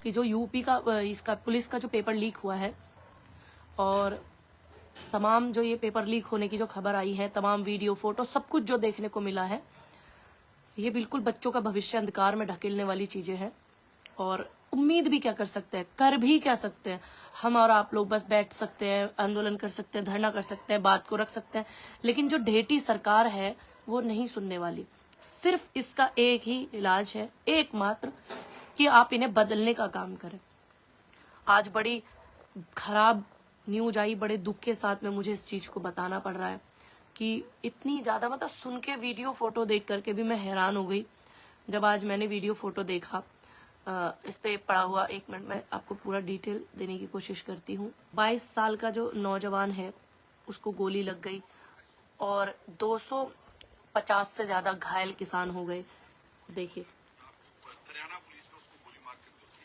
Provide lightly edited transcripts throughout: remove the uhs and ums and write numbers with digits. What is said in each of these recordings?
कि जो यूपी का इसका पुलिस का जो पेपर लीक हुआ है, और तमाम जो ये पेपर लीक होने की जो खबर आई है, तमाम वीडियो फोटो सब कुछ जो देखने को मिला है, ये बिल्कुल बच्चों का भविष्य अंधकार में ढकेलने वाली चीजें हैं। और उम्मीद भी क्या कर सकते हैं, कर भी क्या सकते हैं। हम और आप लोग बस बैठ सकते हैं, आंदोलन कर सकते हैं, धरना कर सकते हैं, बात को रख सकते हैं, लेकिन जो ढेटी सरकार है वो नहीं सुनने वाली। सिर्फ इसका एक ही इलाज है, एकमात्र, कि आप इन्हें बदलने का काम करें। आज बड़ी खराब न्यूज आई, बड़े दुख के साथ में मुझे इस चीज को बताना पड़ रहा है कि इतनी ज्यादा, मतलब सुन के वीडियो फोटो देख करके भी मैं हैरान हो गई। जब आज मैंने वीडियो फोटो देखा, इस पे पड़ा हुआ, 1 मिनट में आपको पूरा डिटेल देने की कोशिश करती हूँ। 22 साल का जो नौजवान है उसको गोली लग गई और 250 से ज्यादा घायल किसान हो गए। देखिए, हरियाणा पुलिस ने उसको गोली मार कर उसकी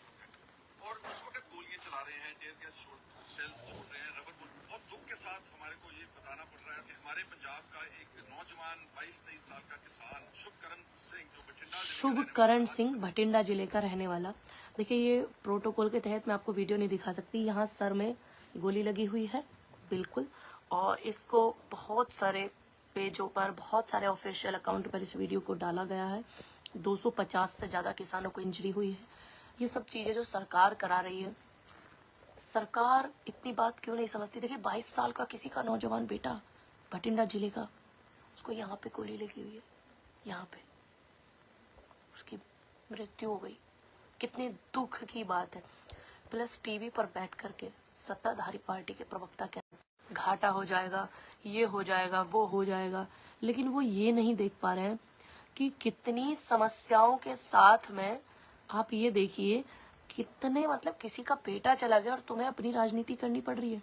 और उस वक्त गोलियां चला रहे हैं, टीयर गैस शेल्स छोड़ रहे हैं, रबर बुलेट। बहुत दुख के साथ हमारे को ये बताना पड़ रहा है कि हमारे पंजाब का एक नौजवान 22-23 साल का किसान शुभकरण सिंह भटिंडा जिले का रहने वाला। देखिए, ये प्रोटोकॉल के तहत मैं आपको वीडियो नहीं दिखा सकती। यहाँ सर में गोली लगी हुई है बिल्कुल, और इसको बहुत सारे पेजों पर, बहुत सारे ऑफिशियल अकाउंट पर इस वीडियो को डाला गया है। 250 से ज्यादा किसानों को इंजरी हुई है। ये सब चीजें जो सरकार करा रही है, सरकार इतनी बात क्यों नहीं समझती। देखिए, 22 साल का किसी का नौजवान बेटा भटिंडा जिले का, उसको यहाँ पे गोली लगी हुई है, यहाँ पे उसकी मृत्यु हो गई। कितने दुख की बात है। प्लस टीवी पर बैठ करके सत्ताधारी पार्टी के प्रवक्ता कहते घाटा हो जाएगा, ये हो जाएगा, वो हो जाएगा, लेकिन वो ये नहीं देख पा रहे हैं कि कितनी समस्याओं के साथ में, आप ये देखिए कितने, मतलब किसी का बेटा चला गया और तुम्हें अपनी राजनीति करनी पड़ रही है।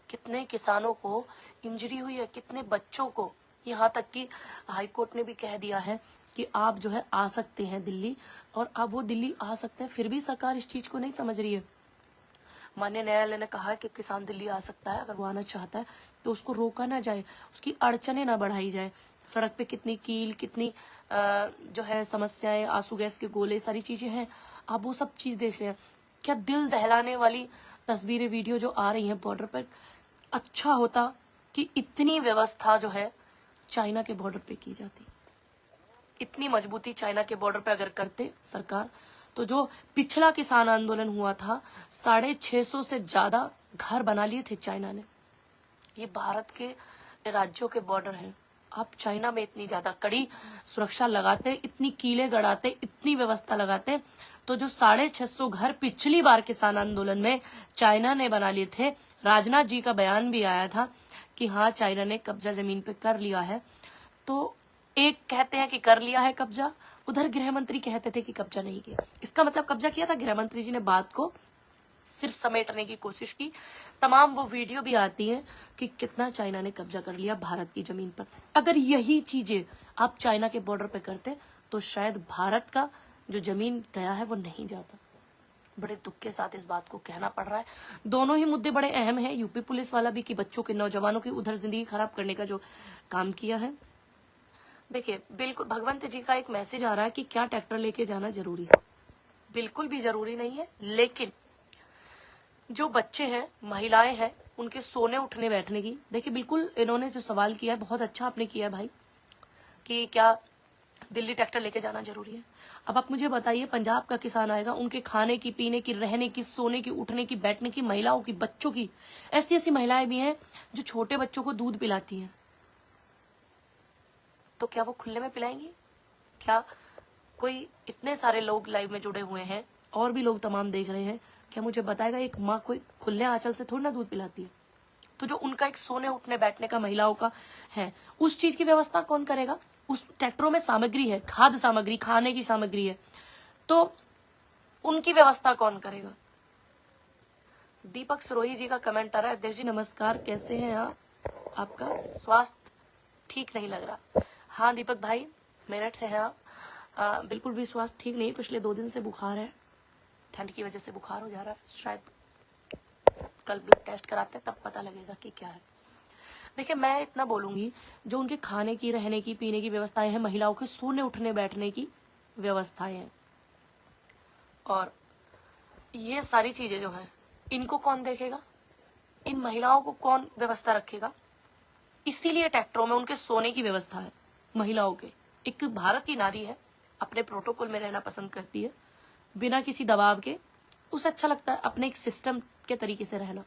कितने किसानों को इंजरी हुई है, कितने बच्चों को। यहाँ तक कि हाईकोर्ट ने भी कह दिया है कि आप जो है आ सकते हैं दिल्ली, और अब वो दिल्ली आ सकते हैं, फिर भी सरकार इस चीज को नहीं समझ रही है। माननीय न्यायालय ने कहा है कि किसान दिल्ली आ सकता है, अगर वो आना चाहता है तो उसको रोका ना जाए, उसकी अड़चने ना बढ़ाई जाए। सड़क पे कितनी कील, कितनी जो है समस्याएं, आंसू गैस के गोले, सारी चीजें हैं। आप वो सब चीज देख रहे हैं। क्या दिल दहलाने वाली तस्वीरें, वीडियो जो आ रही है बॉर्डर पर। अच्छा होता कि इतनी व्यवस्था जो है चाइना के बॉर्डर पे की जाती, इतनी मजबूती चाइना के बॉर्डर पे अगर करते सरकार, तो जो पिछला किसान आंदोलन हुआ था, 650 से ज्यादा घर बना लिए थे चाइना ने। ये भारत के राज्यों के बॉर्डर हैं। आप चाइना में इतनी ज्यादा कड़ी सुरक्षा लगाते, इतनी कीलें गड़ाते, इतनी व्यवस्था लगाते, तो जो 650 घर पिछली बार किसान आंदोलन में चाइना ने बना लिए थे, राजनाथ जी का बयान भी आया था कि हाँ चाइना ने कब्जा जमीन पे कर लिया है। तो एक कहते हैं कि कर लिया है कब्जा, उधर गृह मंत्री कहते थे कि कब्जा नहीं किया। इसका मतलब कब्जा किया था। गृह मंत्री जी ने बात को सिर्फ समेटने की कोशिश की। तमाम वो वीडियो भी आती है कि कितना चाइना ने कब्जा कर लिया भारत की जमीन पर। अगर यही चीजें आप चाइना के बॉर्डर पे करते तो शायद भारत का जो जमीन गया है वो नहीं जाता। बड़े दुख के साथ इस बात को कहना पड़ रहा है। दोनों ही मुद्दे बड़े अहम हैं। यूपी पुलिस वाला भी कि बच्चों के, नौजवानों की उधर जिंदगी खराब करने का जो काम किया है। देखिए, बिल्कुल भगवंत जी का एक मैसेज आ रहा है कि क्या ट्रैक्टर लेके जाना जरूरी है? बिल्कुल भी जरूरी नहीं है। लेकिन जो बच्चे हैं, महिलाएं हैं, उनके सोने उठने बैठने की, देखिए बिल्कुल इन्होंने जो सवाल किया है बहुत अच्छा आपने किया है भाई, कि क्या दिल्ली ट्रैक्टर लेके जाना जरूरी है। अब आप मुझे बताइए, पंजाब का किसान आएगा, उनके खाने की, पीने की, रहने की, सोने की, उठने की, बैठने की, महिलाओं की, बच्चों की, ऐसी ऐसी महिलाएं भी हैं जो छोटे बच्चों को दूध पिलाती हैं, तो क्या वो खुले में पिलाएंगी? क्या कोई, इतने सारे लोग लाइव में जुड़े हुए हैं और भी लोग तमाम देख रहे हैं, क्या मुझे बताएगा एक माँ कोई खुले आंचल से थोड़ी ना दूध पिलाती है? तो जो उनका एक सोने उठने बैठने का महिलाओं का है, उस चीज की व्यवस्था कौन करेगा? उस ट्रैक्टरों में सामग्री है, खाद्य सामग्री, खाने की सामग्री है, तो उनकी व्यवस्था कौन करेगा? दीपक सरोही जी का कमेंट आ रहा है, अध्यक्ष जी नमस्कार, कैसे हैं आप? आपका स्वास्थ्य ठीक नहीं लग रहा। हाँ दीपक भाई, मेरठ से हैं आप। बिल्कुल भी स्वास्थ्य ठीक नहीं, पिछले 2 दिन से बुखार है, ठंड की वजह से बुखार हो जा रहा है। शायद कल ब्लड टेस्ट कराते हैं तब पता लगेगा कि क्या है। देखिए, मैं इतना बोलूंगी, जो उनके खाने की, रहने की, पीने की व्यवस्थाएं हैं, महिलाओं के सोने उठने बैठने की व्यवस्थाएं हैं, और ये सारी चीजें जो हैं इनको कौन देखेगा, इन महिलाओं को कौन व्यवस्था रखेगा। इसीलिए ट्रैक्टरों में उनके सोने की व्यवस्था है महिलाओं के। एक भारत की नारी है, अपने प्रोटोकॉल में रहना पसंद करती है बिना किसी दबाव के, उसे अच्छा लगता है अपने एक सिस्टम के तरीके से रहना।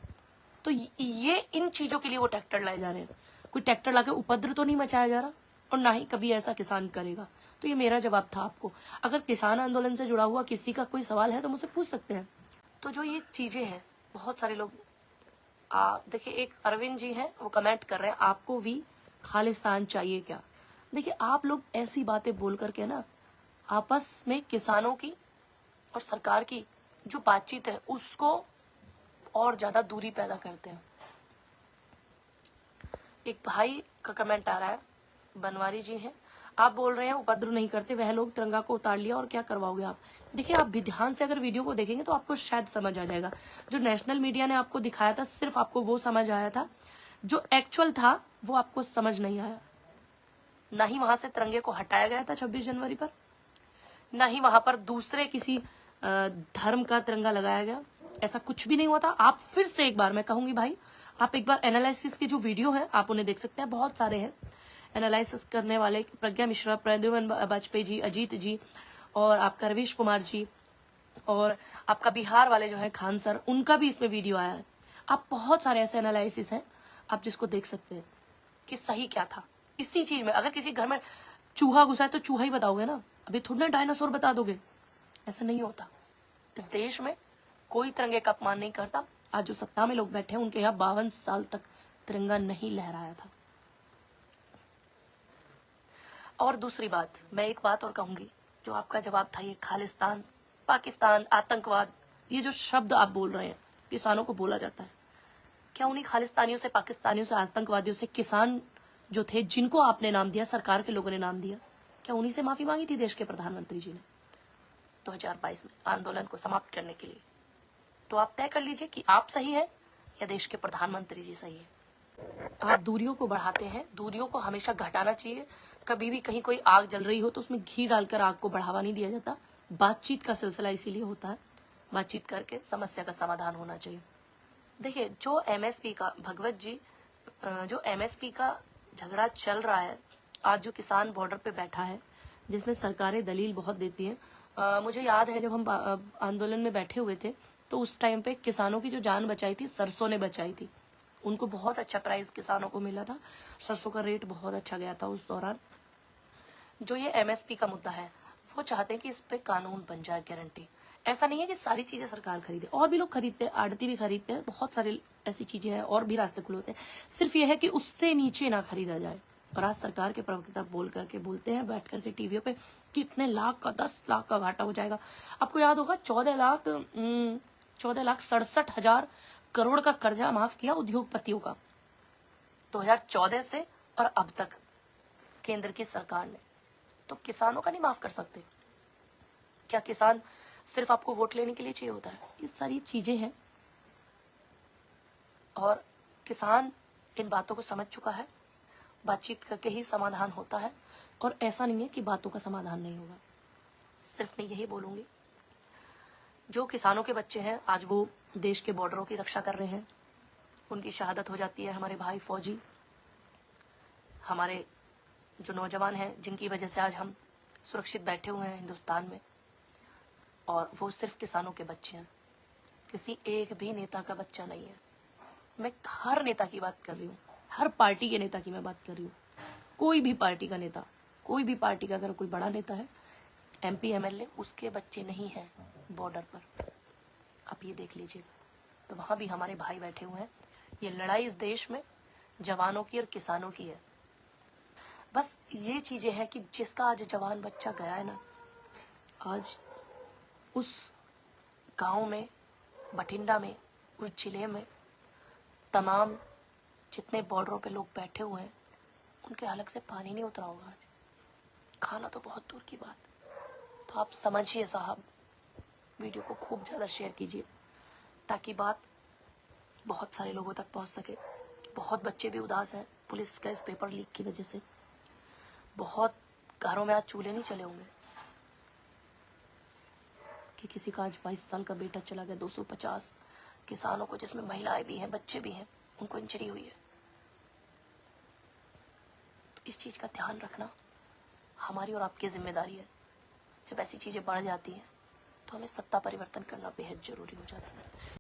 तो ये इन चीजों के लिए वो ट्रैक्टर लाए जा रहे हैं। कोई ट्रैक्टर लाके उपद्रव तो नहीं मचाया जा रहा, और ना ही कभी ऐसा किसान करेगा। तो ये मेरा जवाब था आपको। अगर किसान आंदोलन से जुड़ा हुआ किसी का कोई सवाल है तो मुझसे पूछ सकते हैं। तो जो ये चीजें हैं, बहुत सारे लोग देखिए, एक अरविंद जी हैं, वो कमेंट कर रहे हैं आपको भी खालिस्तान चाहिए क्या। देखिए, आप लोग ऐसी बातें बोल करके ना आपस में किसानों की और सरकार की जो बातचीत है उसको और ज्यादा दूरी पैदा करते हैं। एक भाई का कमेंट आ रहा है, बनवारी जी हैं, आप बोल रहे हैं उपद्रव नहीं करते, वह लोग तिरंगा को उतार लिया और क्या करवाओगे आप। देखिए, आप भी ध्यान से अगर वीडियो को देखेंगे तो आपको शायद समझ आ जाएगा। जो नेशनल मीडिया ने आपको दिखाया था सिर्फ आपको वो समझ आया था, जो एक्चुअल था वो आपको समझ नहीं आया। ना ही वहां से तिरंगे को हटाया गया था 26 जनवरी पर, ना ही वहां पर दूसरे किसी धर्म का तिरंगा लगाया गया, ऐसा कुछ भी नहीं हुआ था। आप फिर से एक बार, मैं कहूंगी भाई, आप एक बार एनालिसिस के जो वीडियो हैं आप उन्हें देख सकते हैं, बहुत सारे हैं एनालिसिस करने वाले, प्रज्ञा मिश्रा, प्रद्युमन वाजपेयी जी, अजीत जी, और आपका रवीश कुमार जी, और आपका बिहार वाले जो है खान सर, उनका भी इसमें वीडियो आया है। आप बहुत सारे ऐसे एनालिसिस हैं आप जिसको देख सकते हैं कि सही क्या था इसी चीज में। अगर किसी घर में चूहा घुसा है तो चूहा ही बताओगे ना, अभी थोड़ा ना डायनासोर बता दोगे। ऐसा नहीं होता। इस देश में कोई तिरंगे का अपमान नहीं करता। आज जो सत्ता में लोग बैठे हैं उनके यहाँ 52 साल तक तिरंगा नहीं लहराया था। और दूसरी बात, मैं एक बात और कहूंगी, जो आपका जवाब था ये खालिस्तान, पाकिस्तान, आतंकवाद, ये जो शब्द आप बोल रहे हैं किसानों को बोला जाता है, क्या उन्हीं खालिस्तानियों से, पाकिस्तानियों से, आतंकवादियों से किसान जो थे जिनको आपने नाम दिया, सरकार के लोगों ने नाम दिया, क्या उन्हीं से माफी मांगी थी देश के प्रधानमंत्री जी ने 2022 में आंदोलन को समाप्त करने के लिए? तो आप तय कर लीजिए कि आप सही है या देश के प्रधानमंत्री जी सही है। आप दूरियों को बढ़ाते हैं, दूरियों को हमेशा घटाना चाहिए। कभी भी कहीं कोई आग जल रही हो तो उसमें घी डालकर आग को बढ़ावा नहीं दिया जाता। बातचीत का सिलसिला इसीलिए होता है, बातचीत करके समस्या का समाधान होना चाहिए। देखिए, जो एमएसपी का, भगवत जी, जो एमएसपी का झगड़ा चल रहा है, आज जो किसान बॉर्डर पे बैठा है, जिसमें सरकारें दलील बहुत देती हैं। मुझे याद है जब हम आंदोलन में बैठे हुए थे तो उस टाइम पे किसानों की जो जान बचाई थी सरसों ने बचाई थी। उनको बहुत अच्छा प्राइस किसानों को मिला था, सरसों का रेट बहुत अच्छा गया था उस दौरान। जो ये एमएसपी का मुद्दा है, वो चाहते हैं कि इस पे कानून बन जाए, गारंटी। ऐसा नहीं है कि सारी चीजें सरकार खरीदे, और भी लोग खरीदते हैं, आड़ती भी खरीदते हैं, बहुत सारे ऐसी चीजें हैं, और भी रास्ते खुले होते हैं। सिर्फ ये है कि उससे नीचे ना खरीदा जाए। और आज सरकार के प्रवक्ता बोल करके बोलते हैं बैठ करके टीवी पे कि इतने लाख का, 10 लाख का घाटा हो जाएगा। आपको याद होगा 14,67,000 करोड़ का कर्जा माफ किया उद्योगपतियों का 2014 से और अब तक केंद्र की सरकार ने। तो किसानों का नहीं माफ कर सकते क्या? किसान सिर्फ आपको वोट लेने के लिए चाहिए होता है? ये सारी चीजें हैं और किसान इन बातों को समझ चुका है। बातचीत करके ही समाधान होता है, और ऐसा नहीं है कि बातों का समाधान नहीं होगा। सिर्फ मैं यही बोलूंगी, जो किसानों के बच्चे हैं आज वो देश के बॉर्डरों की रक्षा कर रहे हैं, उनकी शहादत हो जाती है। हमारे भाई फौजी, हमारे जो नौजवान हैं जिनकी वजह से आज हम सुरक्षित बैठे हुए हैं हिंदुस्तान में, और वो सिर्फ किसानों के बच्चे हैं, किसी एक भी नेता का बच्चा नहीं है। मैं हर नेता की बात कर रही हूँ, हर पार्टी के नेता की मैं बात कर रही हूँ। कोई भी पार्टी का नेता, कोई भी पार्टी का अगर कोई बड़ा नेता है, एमपी एमएलए, उसके बच्चे नहीं हैं बॉर्डर पर। आप ये देख लीजिएगा। तो वहां भी हमारे भाई बैठे हुए हैं। ये लड़ाई इस देश में जवानों की और किसानों की है। बस ये चीजें हैं कि जिसका आज जवान बच्चा गया है ना, आज उस गांव में, बठिंडा में, उस जिले में तमाम जितने बॉर्डरों पे लोग बैठे हुए हैं, उनके हलक से पानी नहीं उतरा होगा आज, खाना तो बहुत दूर की बात। तो आप समझिए साहब, वीडियो को खूब ज़्यादा शेयर कीजिए ताकि बात बहुत सारे लोगों तक पहुंच सके। बहुत बच्चे भी उदास हैं पुलिस का इस पेपर लीक की वजह से। बहुत घरों में आज चूल्हे नहीं चले होंगे। कि किसी का आज 22 साल का बेटा चला गया, 250 किसानों को, जिसमें महिलाएं भी हैं, बच्चे भी हैं, उनको इंजरी हुई है। तो इस चीज का ध्यान रखना हमारी और आपकी जिम्मेदारी है। जब ऐसी चीजें बढ़ जाती हैं तो हमें सत्ता परिवर्तन करना बेहद जरूरी हो जाता है।